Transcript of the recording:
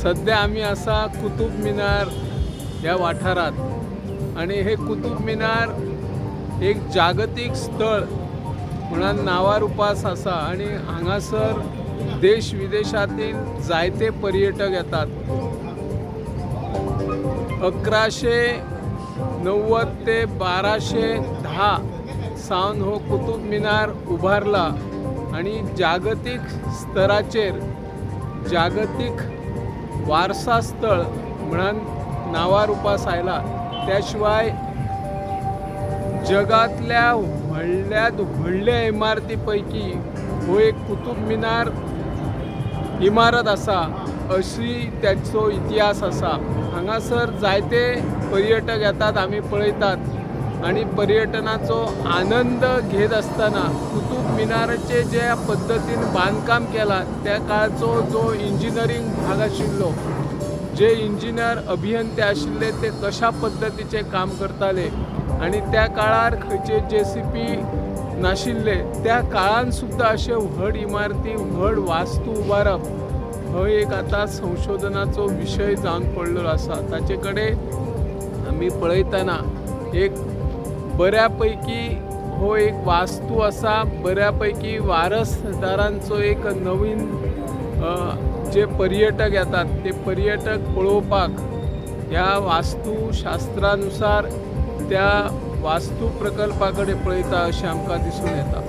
सध्या आम्ही असा कुतुब मिनार या वाठारात आणि हे कुतुब मिनार एक जागतिक स्थळ म्हणून नावार उपास असा आणि हांगासर देश विदेशातील जायते पर्यटक येतात। 1190 ते 1210 सावन हो कुतुब मिनार उभारला आणि जागतिक स्तराचेर जागतिक वारसा स्थळ म्हणून नावार उपास आयला। त्याशिवाय जगातल्या व्हडल्यात व्हडल्या इमारतीपैकी हो एक कुतुब मिनार इमारत असा अशी त्याचो इतिहास असा। हांगासर जायते पर्यटक येतात, आम्ही पळयतात आणि पर्यटनाचो आनंद घेत असताना कुतुब मिनाराचे ज्या पद्धतीन बांधकाम केला त्या काळाचो जो इंजिनियरिंग भाग आशिल्लो, जे इंजिनियर अभियंते आशिल्ले ते कशा पद्धतीचे काम करताले आणि त्या काळार खंयचे JCP नाशिल्ले, त्या काळान सुद्धा अशे व्हड इमारती व्हड वास्तू उबारप हो एक आता संशोधनाचो विषय जावन पडलेलो आसा। ताचे कडेन आमी पळयतना एक बऱ्यापैकी हो एक वास्तू असा, बऱ्यापैकी वारसदारांचो एक नवीन जे पर्यटक येतात ते पर्यटक पळोवपाक ह्या वास्तुशास्त्रानुसार त्या वास्तू प्रकल्पाकडे पळयता अशें आमकां दिसून येता।